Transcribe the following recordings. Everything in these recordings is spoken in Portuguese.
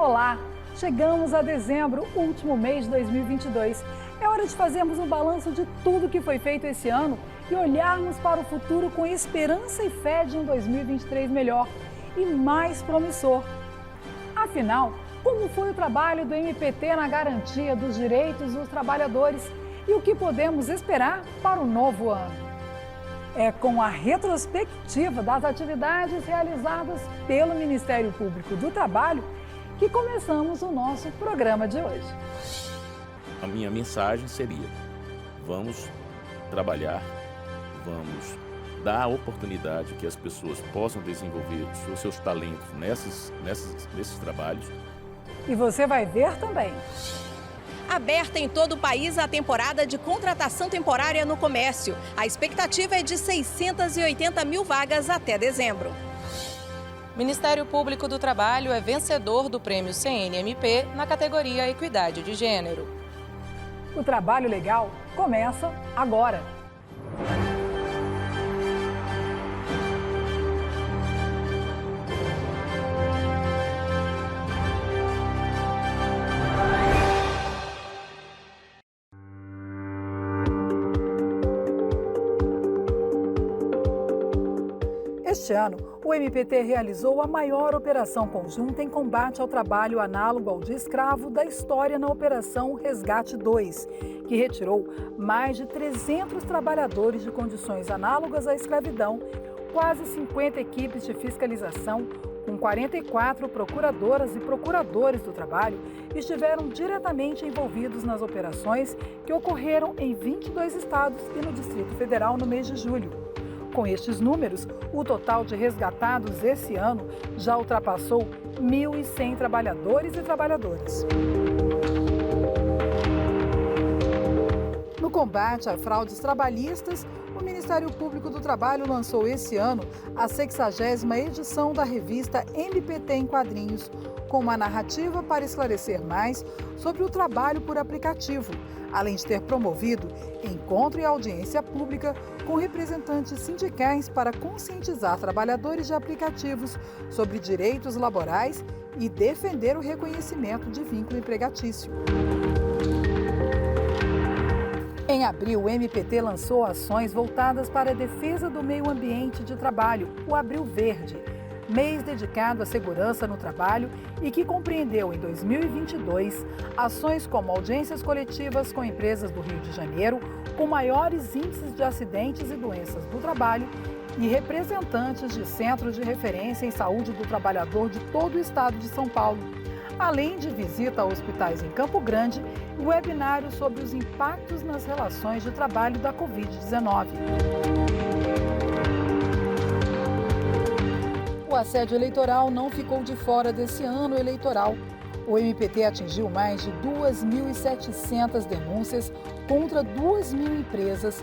Olá! Chegamos a dezembro, último mês de 2022. É hora de fazermos um balanço de tudo que foi feito esse ano e olharmos para o futuro com esperança e fé de um 2023 melhor e mais promissor. Afinal, como foi o trabalho do MPT na garantia dos direitos dos trabalhadores e o que podemos esperar para o novo ano? É com a retrospectiva das atividades realizadas pelo Ministério Público do Trabalho que começamos o nosso programa de hoje. A minha mensagem seria: vamos trabalhar, vamos dar a oportunidade que as pessoas possam desenvolver os seus talentos nesses trabalhos. E você vai ver também. Aberta em todo o país a temporada de contratação temporária no comércio. A expectativa é de 680 mil vagas até dezembro. Ministério Público do Trabalho é vencedor do Prêmio CNMP na categoria Equidade de Gênero. O trabalho legal começa agora. Este ano, o MPT realizou a maior operação conjunta em combate ao trabalho análogo ao de escravo da história na Operação Resgate 2, que retirou mais de 300 trabalhadores de condições análogas à escravidão, quase 50 equipes de fiscalização, com 44 procuradoras e procuradores do trabalho, estiveram diretamente envolvidos nas operações que ocorreram em 22 estados e no Distrito Federal no mês de julho. Com estes números, o total de resgatados esse ano já ultrapassou 1.100 trabalhadores e trabalhadoras. No combate a fraudes trabalhistas, o Ministério Público do Trabalho lançou esse ano a 60ª edição da revista MPT em Quadrinhos, com uma narrativa para esclarecer mais sobre o trabalho por aplicativo, além de ter promovido encontro e audiência pública com representantes sindicais para conscientizar trabalhadores de aplicativos sobre direitos laborais e defender o reconhecimento de vínculo empregatício. Em abril, o MPT lançou ações voltadas para a defesa do meio ambiente de trabalho, o Abril Verde, mês dedicado à segurança no trabalho e que compreendeu em 2022 ações como audiências coletivas com empresas do Rio de Janeiro, com maiores índices de acidentes e doenças do trabalho, e representantes de centros de referência em saúde do trabalhador de todo o estado de São Paulo, além de visita a hospitais em Campo Grande e webinários sobre os impactos nas relações de trabalho da Covid-19. O assédio eleitoral não ficou de fora desse ano eleitoral. O MPT atingiu mais de 2.700 denúncias contra 2.000 empresas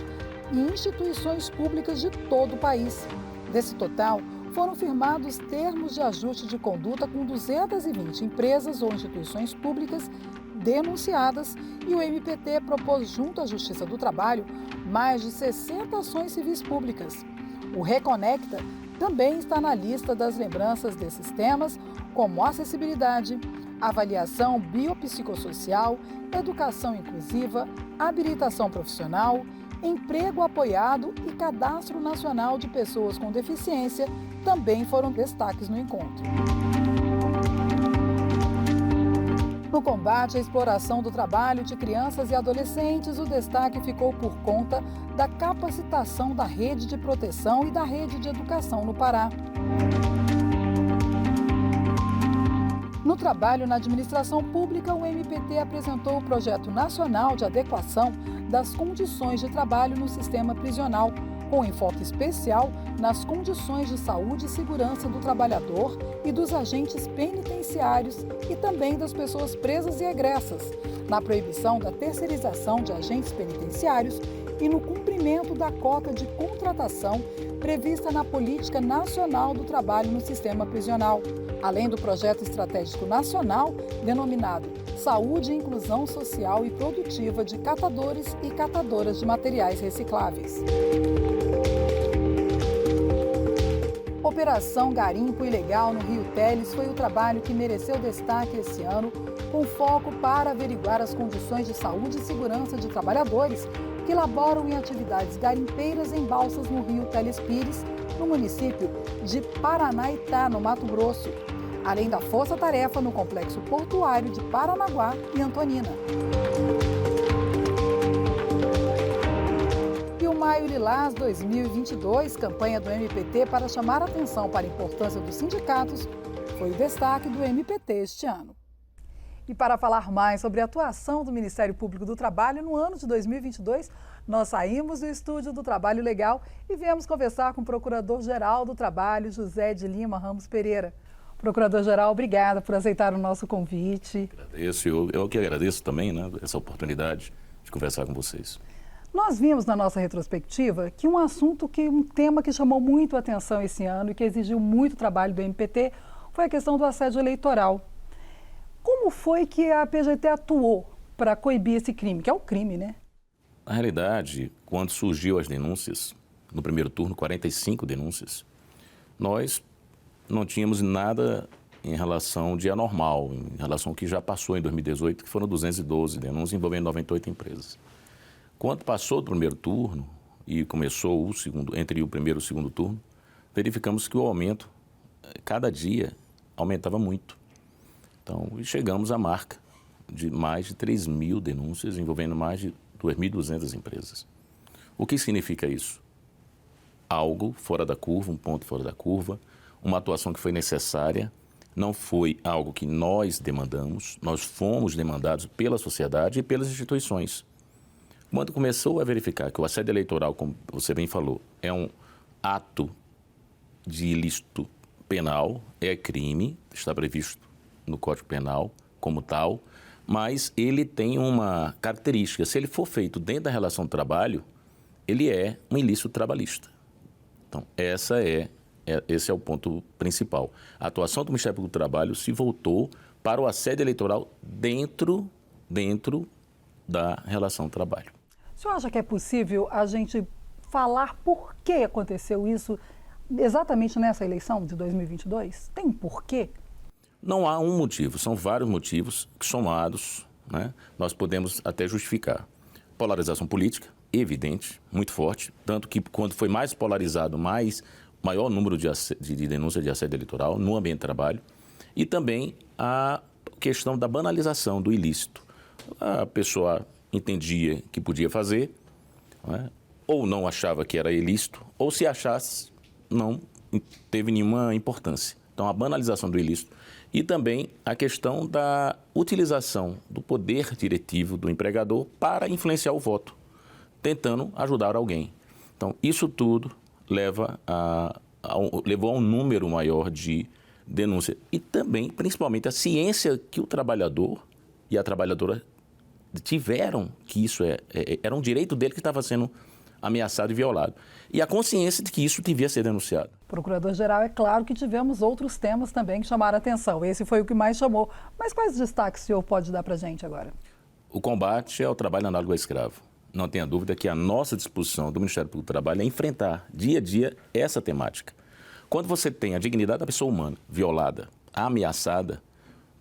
e instituições públicas de todo o país. Desse total, foram firmados termos de ajuste de conduta com 220 empresas ou instituições públicas denunciadas e o MPT propôs junto à Justiça do Trabalho mais de 60 ações civis públicas. O Reconecta também está na lista das lembranças desses temas, como acessibilidade, avaliação biopsicossocial, educação inclusiva, habilitação profissional, emprego apoiado e cadastro nacional de pessoas com deficiência também foram destaques no encontro. No combate à exploração do trabalho de crianças e adolescentes, o destaque ficou por conta da capacitação da rede de proteção e da rede de educação no Pará. No trabalho na administração pública, o MPT apresentou o Projeto Nacional de Adequação das Condições de Trabalho no Sistema Prisional, com enfoque especial nas condições de saúde e segurança do trabalhador e dos agentes penitenciários e também das pessoas presas e egressas, na proibição da terceirização de agentes penitenciários e no cumprimento da cota de contratação prevista na Política Nacional do Trabalho no Sistema Prisional, além do Projeto Estratégico Nacional denominado Saúde e Inclusão Social e Produtiva de Catadores e Catadoras de Materiais Recicláveis. Operação Garimpo Ilegal no Rio Teles foi o trabalho que mereceu destaque esse ano, com foco para averiguar as condições de saúde e segurança de trabalhadores que laboram em atividades garimpeiras em balsas no Rio Teles Pires, no município de Paranaitá, no Mato Grosso, além da força-tarefa no complexo portuário de Paranaguá e Antonina. E o Maio Lilás 2022, campanha do MPT para chamar a atenção para a importância dos sindicatos, foi o destaque do MPT este ano. E para falar mais sobre a atuação do Ministério Público do Trabalho no ano de 2022, nós saímos do Estúdio do Trabalho Legal e viemos conversar com o Procurador-Geral do Trabalho, José de Lima Ramos Pereira. Procurador-Geral, obrigada por aceitar o nosso convite. Agradeço, eu que agradeço também, né, essa oportunidade de conversar com vocês. Nós vimos na nossa retrospectiva que um tema que chamou muito a atenção esse ano e que exigiu muito trabalho do MPT foi a questão do assédio eleitoral. Como foi que a PGT atuou para coibir esse crime, que é um crime, né? Na realidade, quando surgiu as denúncias, no primeiro turno, 45 denúncias, nós não tínhamos nada em relação de anormal, em relação ao que já passou em 2018, que foram 212 denúncias envolvendo 98 empresas. Quando passou o primeiro turno e começou entre o primeiro e o segundo turno, verificamos que o aumento, cada dia, aumentava muito. Então, chegamos à marca de mais de 3.000 denúncias envolvendo mais de 2.200 empresas. O que significa isso? Algo fora da curva, um ponto fora da curva, uma atuação que foi necessária, não foi algo que nós demandamos, nós fomos demandados pela sociedade e pelas instituições. Quando começou a verificar que o assédio eleitoral, como você bem falou, é um ato de ilícito penal, é crime, está previsto no Código Penal como tal, mas ele tem uma característica. Se ele for feito dentro da relação de trabalho, ele é um ilícito trabalhista. Então, esse é o ponto principal. A atuação do Ministério Público do Trabalho se voltou para o assédio eleitoral dentro da relação de trabalho. O senhor acha que é possível a gente falar por que aconteceu isso exatamente nessa eleição de 2022? Tem um porquê? Não há um motivo, são vários motivos que somados, né, nós podemos até justificar. Polarização política, evidente, muito forte, tanto que quando foi mais polarizado, maior número de denúncias de assédio eleitoral no ambiente de trabalho, e também a questão da banalização do ilícito. A pessoa entendia que podia fazer, né, ou não achava que era ilícito, ou se achasse, não teve nenhuma importância. Então, a banalização do ilícito e também a questão da utilização do poder diretivo do empregador para influenciar o voto, tentando ajudar alguém. Então, isso tudo levou a um número maior de denúncias. E também, principalmente, a ciência que o trabalhador e a trabalhadora tiveram que isso era um direito dele que estava sendo ameaçado e violado. E a consciência de que isso devia ser denunciado. Procurador-Geral, é claro que tivemos outros temas também que chamaram a atenção. Esse foi o que mais chamou. Mas quais destaques o senhor pode dar para a gente agora? O combate ao trabalho análogo ao escravo. Não tenha dúvida que a nossa disposição do Ministério Público do Trabalho é enfrentar dia a dia essa temática. Quando você tem a dignidade da pessoa humana violada, ameaçada,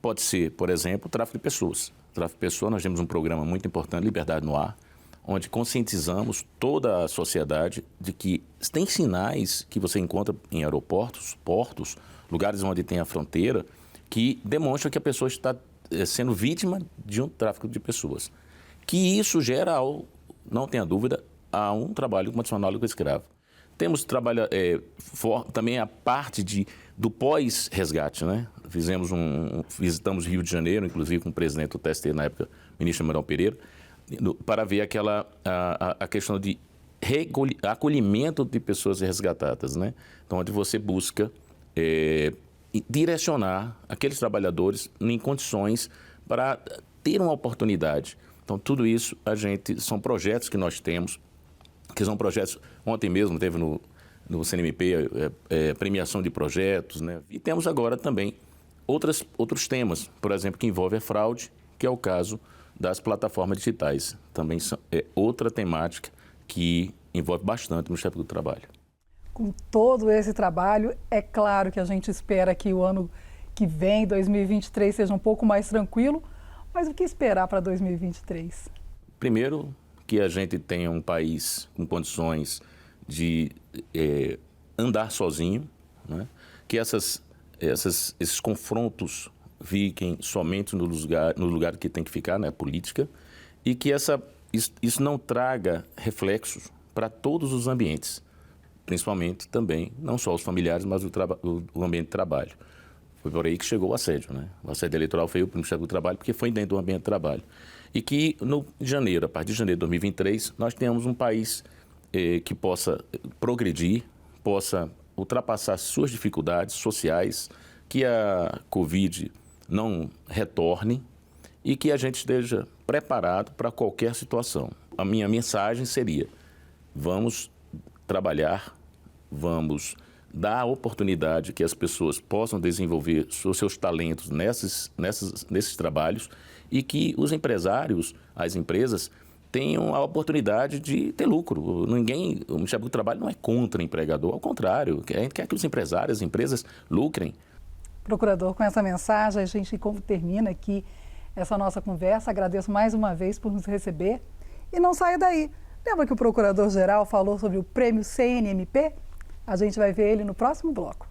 pode ser, por exemplo, o tráfico de pessoas. O tráfico de pessoas, nós temos um programa muito importante, Liberdade no Ar, onde conscientizamos toda a sociedade de que tem sinais que você encontra em aeroportos, portos, lugares onde tem a fronteira, que demonstram que a pessoa está sendo vítima de um tráfico de pessoas. Que isso gera, não tenha dúvida, a um trabalho condicional com escravo. Temos também a parte do pós-resgate, né? Visitamos Rio de Janeiro, inclusive com o presidente do TST na época, o ministro Manuel Pereira, para ver a questão de acolhimento de pessoas resgatadas, né? Então, onde você busca direcionar aqueles trabalhadores em condições para ter uma oportunidade. Então, tudo isso são projetos que nós temos, que são projetos, ontem mesmo teve no CNMP premiação de projetos, né? E temos agora também outros temas, por exemplo, que envolvem a fraude, que é o caso das plataformas digitais. Também é outra temática que envolve bastante o Ministério do Trabalho. Com todo esse trabalho, é claro que a gente espera que o ano que vem, 2023, seja um pouco mais tranquilo, mas o que esperar para 2023? Primeiro, que a gente tenha um país com condições de andar sozinho, né? Que esses confrontos fiquem somente no lugar que tem que ficar, né? Política, e que isso não traga reflexos para todos os ambientes, principalmente também, não só os familiares, mas o ambiente de trabalho. Foi por aí que chegou o assédio, né? O assédio eleitoral veio para o Ministério do Trabalho porque foi dentro do ambiente de trabalho. E que a partir de janeiro de 2023, nós tenhamos um país que possa progredir, possa ultrapassar suas dificuldades sociais, que a Covid não retorne e que a gente esteja preparado para qualquer situação. A minha mensagem seria: vamos trabalhar, vamos dar a oportunidade que as pessoas possam desenvolver os seus talentos nesses trabalhos e que os empresários, as empresas, tenham a oportunidade de ter lucro. O Ministério do Trabalho não é contra o empregador, ao contrário, a gente quer que os empresários, as empresas lucrem. Procurador, com essa mensagem, a gente termina aqui essa nossa conversa. Agradeço mais uma vez por nos receber. E não saia daí. Lembra que o Procurador-Geral falou sobre o Prêmio CNMP? A gente vai ver ele no próximo bloco.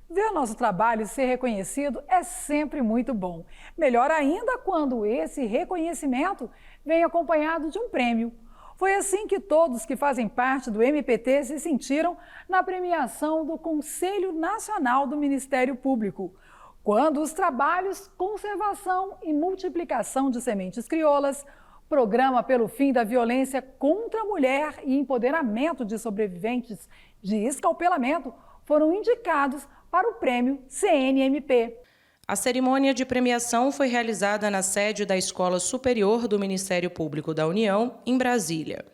Ver nosso trabalho ser reconhecido é sempre muito bom. Melhor ainda quando esse reconhecimento vem acompanhado de um prêmio. Foi assim que todos que fazem parte do MPT se sentiram na premiação do Conselho Nacional do Ministério Público, quando os trabalhos Conservação e Multiplicação de Sementes Crioulas, Programa pelo Fim da Violência contra a Mulher e Empoderamento de Sobreviventes de Escalpelamento foram indicados para o Prêmio CNMP. A cerimônia de premiação foi realizada na sede da Escola Superior do Ministério Público da União, em Brasília.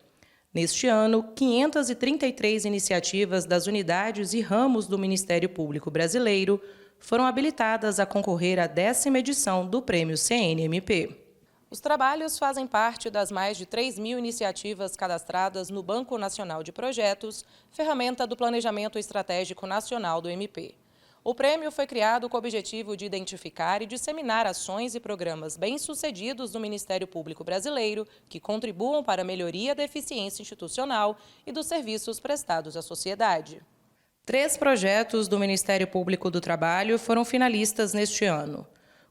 Neste ano, 533 iniciativas das unidades e ramos do Ministério Público brasileiro foram habilitadas a concorrer à 10ª edição do Prêmio CNMP. Os trabalhos fazem parte das mais de 3.000 iniciativas cadastradas no Banco Nacional de Projetos, ferramenta do Planejamento Estratégico Nacional do MP. O prêmio foi criado com o objetivo de identificar e disseminar ações e programas bem-sucedidos do Ministério Público brasileiro que contribuam para a melhoria da eficiência institucional e dos serviços prestados à sociedade. 3 projetos do Ministério Público do Trabalho foram finalistas neste ano.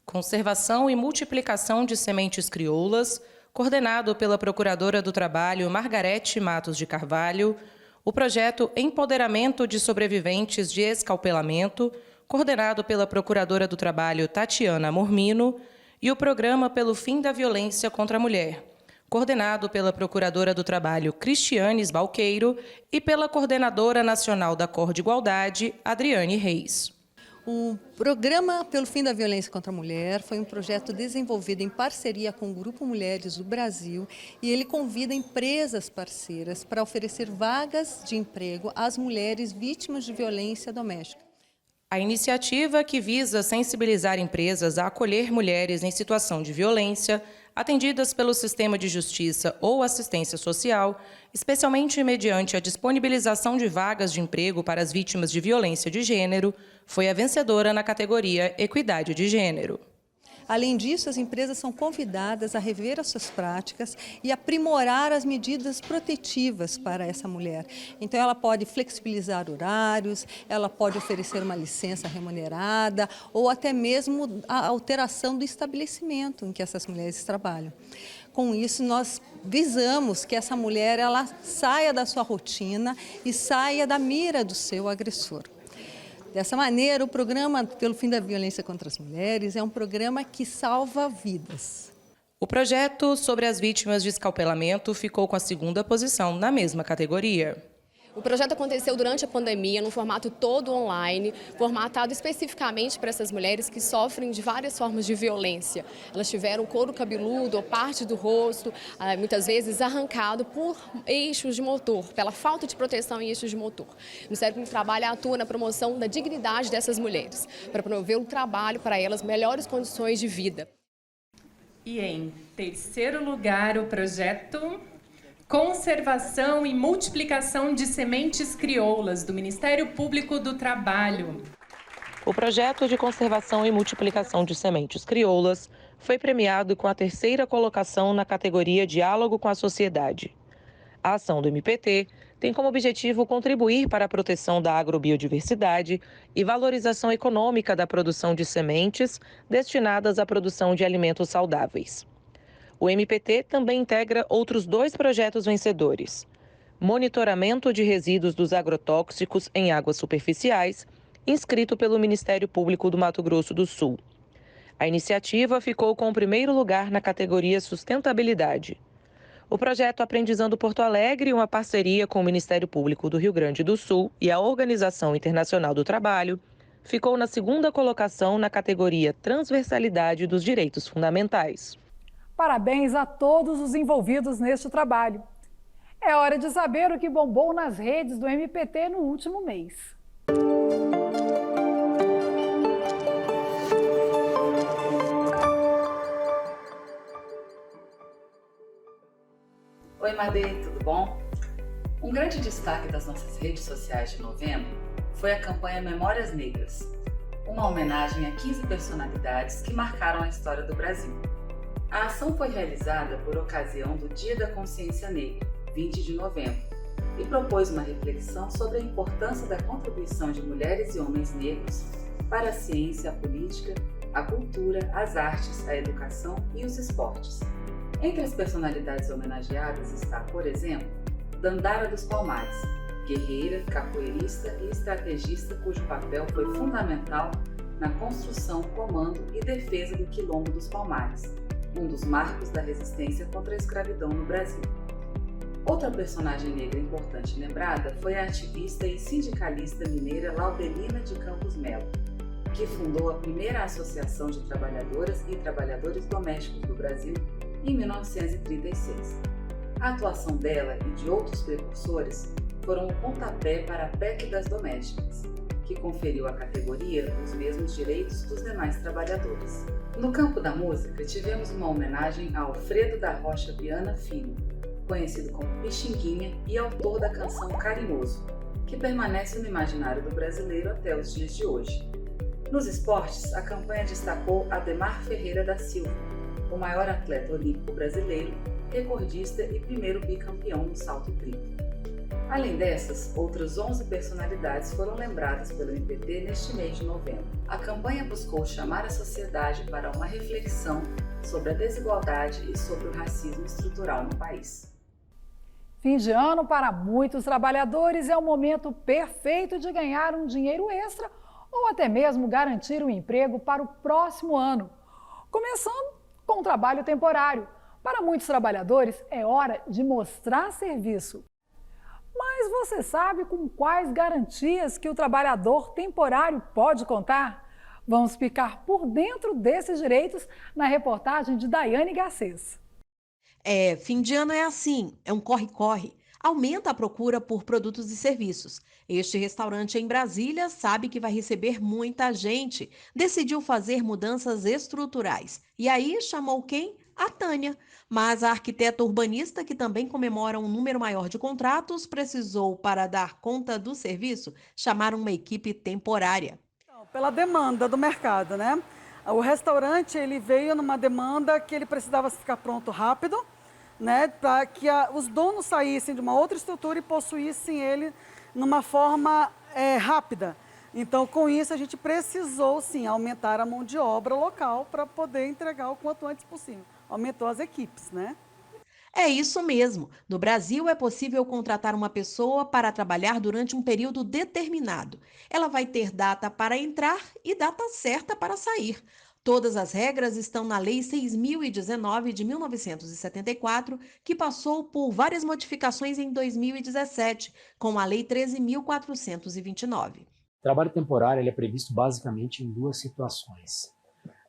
Conservação e Multiplicação de Sementes Crioulas, coordenado pela Procuradora do Trabalho Margarete Matos de Carvalho, o projeto Empoderamento de Sobreviventes de Escalpelamento, coordenado pela Procuradora do Trabalho Tatiana Mormino, e o Programa pelo Fim da Violência contra a Mulher, coordenado pela Procuradora do Trabalho Cristianes Balqueiro e pela Coordenadora Nacional da Cor de Igualdade, Adriane Reis. O Programa pelo Fim da Violência contra a Mulher foi um projeto desenvolvido em parceria com o Grupo Mulheres do Brasil e ele convida empresas parceiras para oferecer vagas de emprego às mulheres vítimas de violência doméstica. A iniciativa, que visa sensibilizar empresas a acolher mulheres em situação de violência, atendidas pelo sistema de justiça ou assistência social, especialmente mediante a disponibilização de vagas de emprego para as vítimas de violência de gênero, foi a vencedora na categoria Equidade de Gênero. Além disso, as empresas são convidadas a rever as suas práticas e aprimorar as medidas protetivas para essa mulher. Então, ela pode flexibilizar horários, ela pode oferecer uma licença remunerada ou até mesmo a alteração do estabelecimento em que essas mulheres trabalham. Com isso, nós visamos que essa mulher ela saia da sua rotina e saia da mira do seu agressor. Dessa maneira, o Programa pelo Fim da Violência contra as Mulheres é um programa que salva vidas. O projeto sobre as vítimas de escalpelamento ficou com a 2ª posição na mesma categoria. O projeto aconteceu durante a pandemia, num formato todo online, formatado especificamente para essas mulheres que sofrem de várias formas de violência. Elas tiveram couro cabeludo ou parte do rosto, muitas vezes arrancado por eixos de motor, pela falta de proteção em eixos de motor. O Ministério Público do Trabalho atua na promoção da dignidade dessas mulheres, para promover o trabalho para elas, melhores condições de vida. E em terceiro lugar, o projeto Conservação e Multiplicação de Sementes Crioulas, do Ministério Público do Trabalho. O projeto de conservação e multiplicação de sementes crioulas foi premiado com a terceira colocação na categoria Diálogo com a Sociedade. A ação do MPT tem como objetivo contribuir para a proteção da agrobiodiversidade e valorização econômica da produção de sementes destinadas à produção de alimentos saudáveis. O MPT também integra outros 2 projetos vencedores: monitoramento de resíduos dos agrotóxicos em águas superficiais, inscrito pelo Ministério Público do Mato Grosso do Sul. A iniciativa ficou com o primeiro lugar na categoria Sustentabilidade. O projeto Aprendizando Porto Alegre, uma parceria com o Ministério Público do Rio Grande do Sul e a Organização Internacional do Trabalho, ficou na segunda colocação na categoria Transversalidade dos Direitos Fundamentais. Parabéns a todos os envolvidos neste trabalho. É hora de saber o que bombou nas redes do MPT no último mês. Oi, Madê, tudo bom? Um grande destaque das nossas redes sociais de novembro foi a campanha Memórias Negras, uma homenagem a 15 personalidades que marcaram a história do Brasil. A ação foi realizada por ocasião do Dia da Consciência Negra, 20 de novembro, e propôs uma reflexão sobre a importância da contribuição de mulheres e homens negros para a ciência, a política, a cultura, as artes, a educação e os esportes. Entre as personalidades homenageadas está, por exemplo, Dandara dos Palmares, guerreira, capoeirista e estrategista cujo papel foi fundamental na construção, comando e defesa do Quilombo dos Palmares, um dos marcos da resistência contra a escravidão no Brasil. Outra personagem negra importante lembrada foi a ativista e sindicalista mineira Laudelina de Campos Melo, que fundou a primeira Associação de Trabalhadoras e Trabalhadores Domésticos do Brasil em 1936. A atuação dela e de outros precursores foram o pontapé para a PEC das Domésticas, que conferiu à categoria os mesmos direitos dos demais trabalhadores. No campo da música, tivemos uma homenagem a Alfredo da Rocha Viana Filho, conhecido como Pixinguinha e autor da canção Carinhoso, que permanece no imaginário do brasileiro até os dias de hoje. Nos esportes, a campanha destacou Ademar Ferreira da Silva, o maior atleta olímpico brasileiro, recordista e primeiro bicampeão no salto triplo. Além dessas, outras 11 personalidades foram lembradas pelo MPT neste mês de novembro. A campanha buscou chamar a sociedade para uma reflexão sobre a desigualdade e sobre o racismo estrutural no país. Fim de ano para muitos trabalhadores é o momento perfeito de ganhar um dinheiro extra ou até mesmo garantir um emprego para o próximo ano. Começando com o trabalho temporário. Para muitos trabalhadores é hora de mostrar serviço. Mas você sabe com quais garantias que o trabalhador temporário pode contar? Vamos ficar por dentro desses direitos na reportagem de Daiane Garcês. Fim de ano é assim, é um corre-corre. Aumenta a procura por produtos e serviços. Este restaurante em Brasília sabe que vai receber muita gente. Decidiu fazer mudanças estruturais. E aí chamou quem? A Tânia. Mas a arquiteta urbanista, que também comemora um número maior de contratos, precisou, para dar conta do serviço, chamar uma equipe temporária. Pela demanda do mercado, né? O restaurante ele veio numa demanda que ele precisava ficar pronto rápido, né? Para que os donos saíssem de uma outra estrutura e possuíssem ele numa forma rápida. Então, com isso, a gente precisou, sim, aumentar a mão de obra local para poder entregar o quanto antes possível. Aumentou as equipes, né? É isso mesmo. No Brasil, é possível contratar uma pessoa para trabalhar durante um período determinado. Ela vai ter data para entrar e data certa para sair. Todas as regras estão na Lei 6.019 de 1974, que passou por várias modificações em 2017, com a Lei 13.429. O trabalho temporário ele é previsto basicamente em duas situações.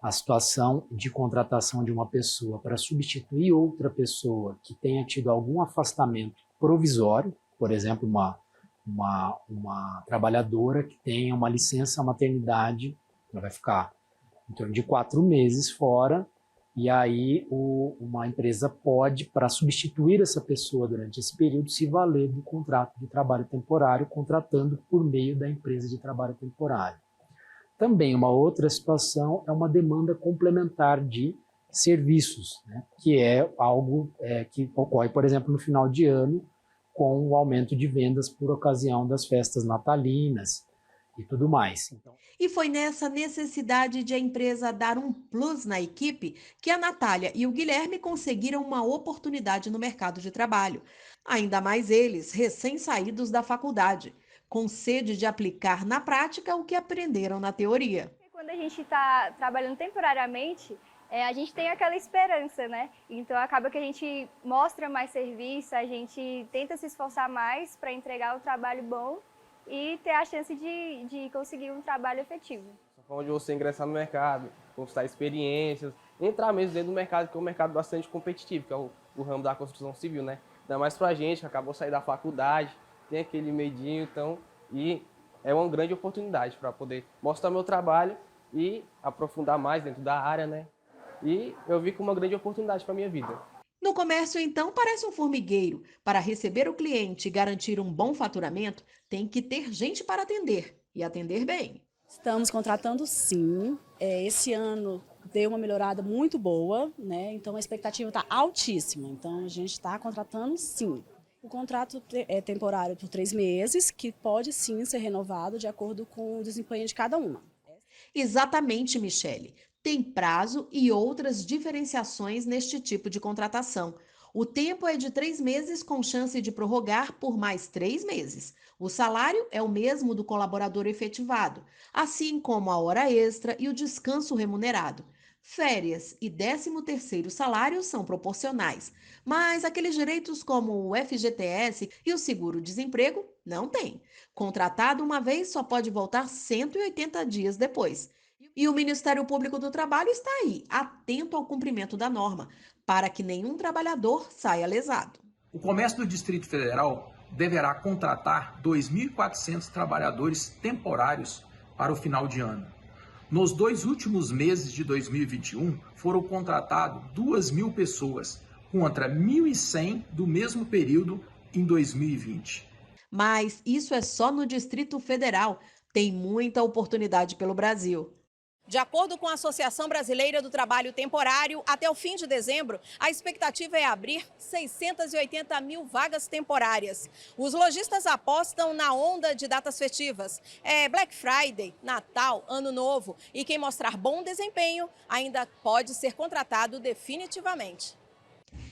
A situação de contratação de uma pessoa para substituir outra pessoa que tenha tido algum afastamento provisório, por exemplo, uma trabalhadora que tenha uma licença maternidade, ela vai ficar em torno de 4 meses fora, e aí uma empresa pode, para substituir essa pessoa durante esse período, se valer do contrato de trabalho temporário, contratando por meio da empresa de trabalho temporário. Também uma outra situação é uma demanda complementar de serviços, né, que é algo que ocorre, por exemplo, no final de ano, com o aumento de vendas por ocasião das festas natalinas e tudo mais. E foi nessa necessidade de a empresa dar um plus na equipe que a Natália e o Guilherme conseguiram uma oportunidade no mercado de trabalho. Ainda mais eles, recém-saídos da faculdade, com sede de aplicar na prática o que aprenderam na teoria. Quando a gente está trabalhando temporariamente, a gente tem aquela esperança, né? Então acaba que a gente mostra mais serviço, a gente tenta se esforçar mais para entregar um trabalho bom e ter a chance de conseguir um trabalho efetivo. Onde você ingressar no mercado, conquistar experiências, entrar mesmo dentro do mercado, que é um mercado bastante competitivo, que é o ramo da construção civil, né? Ainda mais pra gente, que acabou de sair da faculdade, tem aquele medinho, então, e é uma grande oportunidade para poder mostrar meu trabalho e aprofundar mais dentro da área, né? E eu vi como uma grande oportunidade para minha vida. No comércio, então, parece um formigueiro. Para receber o cliente e garantir um bom faturamento, tem que ter gente para atender, e atender bem. Estamos contratando sim. Esse ano deu uma melhorada muito boa, né? Então a expectativa está altíssima. Então a gente está contratando sim. O contrato é temporário por 3 meses, que pode sim ser renovado de acordo com o desempenho de cada uma. Exatamente, Michele. Tem prazo e outras diferenciações neste tipo de contratação. O tempo é de 3 meses com chance de prorrogar por mais 3 meses. O salário é o mesmo do colaborador efetivado, assim como a hora extra e o descanso remunerado. Férias e 13º salário são proporcionais, mas aqueles direitos como o FGTS e o seguro-desemprego não tem. Contratado uma vez só pode voltar 180 dias depois. E o Ministério Público do Trabalho está aí, atento ao cumprimento da norma, para que nenhum trabalhador saia lesado. O comércio do Distrito Federal deverá contratar 2.400 trabalhadores temporários para o final de ano. Nos 2 últimos meses de 2021, foram contratados 2.000 pessoas, contra 1.100 do mesmo período em 2020. Mas isso é só no Distrito Federal. Tem muita oportunidade pelo Brasil. De acordo com a Associação Brasileira do Trabalho Temporário, até o fim de dezembro, a expectativa é abrir 680 mil vagas temporárias. Os lojistas apostam na onda de datas festivas. É Black Friday, Natal, Ano Novo. E quem mostrar bom desempenho ainda pode ser contratado definitivamente.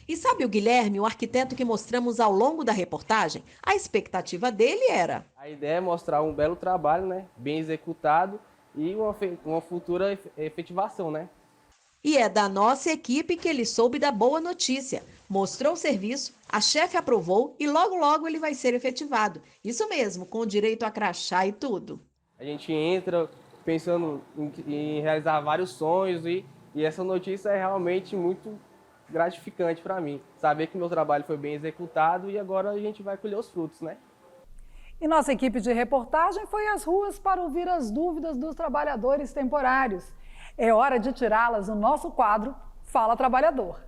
E sabe o Guilherme, o arquiteto que mostramos ao longo da reportagem? A expectativa dele era... A ideia é mostrar um belo trabalho, né, bem executado, e uma futura efetivação, né? E é da nossa equipe que ele soube da boa notícia. Mostrou o serviço, a chefe aprovou e logo ele vai ser efetivado. Isso mesmo, com direito a crachá e tudo. A gente entra pensando em realizar vários sonhos e essa notícia é realmente muito gratificante para mim. Saber que meu trabalho foi bem executado e agora a gente vai colher os frutos, né? E nossa equipe de reportagem foi às ruas para ouvir as dúvidas dos trabalhadores temporários. É hora de tirá-las no nosso quadro Fala Trabalhador.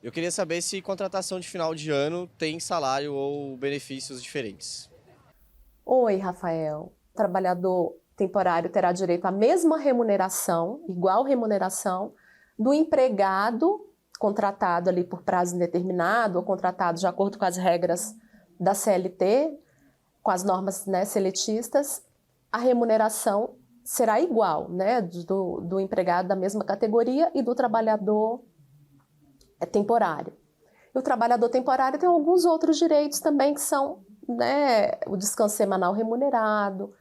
Eu queria saber se contratação de final de ano tem salário ou benefícios diferentes. Oi, Rafael. O trabalhador temporário terá direito à mesma remuneração, igual remuneração, do empregado contratado ali por prazo indeterminado ou contratado de acordo com as regras da CLT, com as normas, né, seletistas. A remuneração será igual, né, do empregado da mesma categoria e do trabalhador temporário. E o trabalhador temporário tem alguns outros direitos também que são né, o descanso semanal remunerado,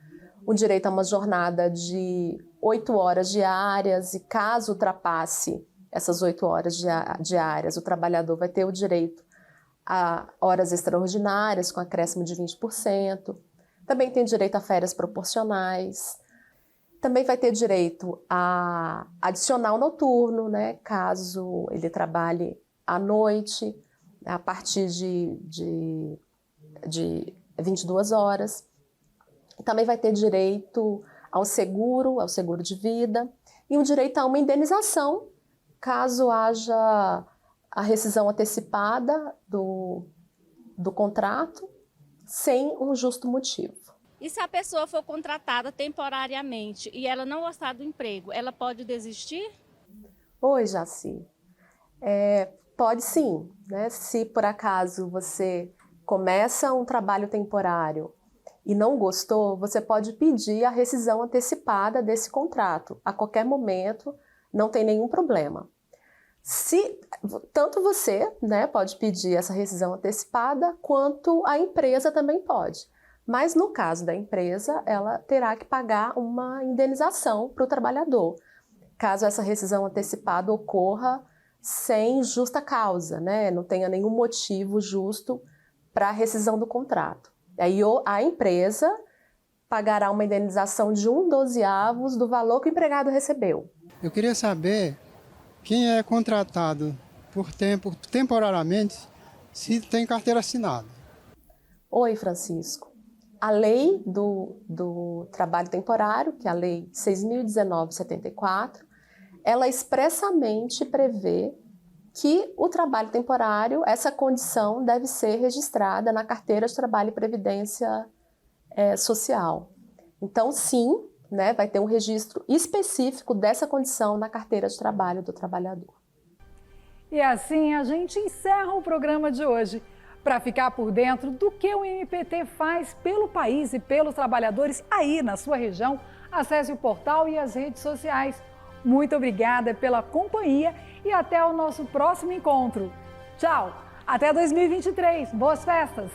o direito a uma jornada de 8 horas diárias, e caso ultrapasse essas 8 horas diárias, o trabalhador vai ter o direito a horas extraordinárias, com acréscimo de 20%. Também tem direito a férias proporcionais. Também vai ter direito a adicional noturno, né, caso ele trabalhe à noite, a partir de 22 horas. Também vai ter direito ao seguro de vida, e o direito a uma indenização, caso haja a rescisão antecipada do contrato, sem um justo motivo. E se a pessoa for contratada temporariamente e ela não gostar do emprego, ela pode desistir? Oi, Jaci. Pode sim, né? Se por acaso você começa um trabalho temporário e não gostou, você pode pedir a rescisão antecipada desse contrato. A qualquer momento, não tem nenhum problema. Tanto você, né, pode pedir essa rescisão antecipada, quanto a empresa também pode. Mas no caso da empresa, ela terá que pagar uma indenização para o trabalhador, caso essa rescisão antecipada ocorra sem justa causa, né? Não tenha nenhum motivo justo para a rescisão do contrato. Aí a empresa pagará uma indenização de 1/12 do valor que o empregado recebeu. Eu queria saber quem é contratado temporariamente, se tem carteira assinada. Oi, Francisco. A lei do trabalho temporário, que é a lei 6.019/74, ela expressamente prevê que o trabalho temporário, essa condição deve ser registrada na carteira de trabalho e previdência social. Então, sim, né, vai ter um registro específico dessa condição na carteira de trabalho do trabalhador. E assim a gente encerra o programa de hoje. Para ficar por dentro do que o MPT faz pelo país e pelos trabalhadores aí na sua região, acesse o portal e as redes sociais. Muito obrigada pela companhia e até o nosso próximo encontro. Tchau! Até 2023. Boas festas!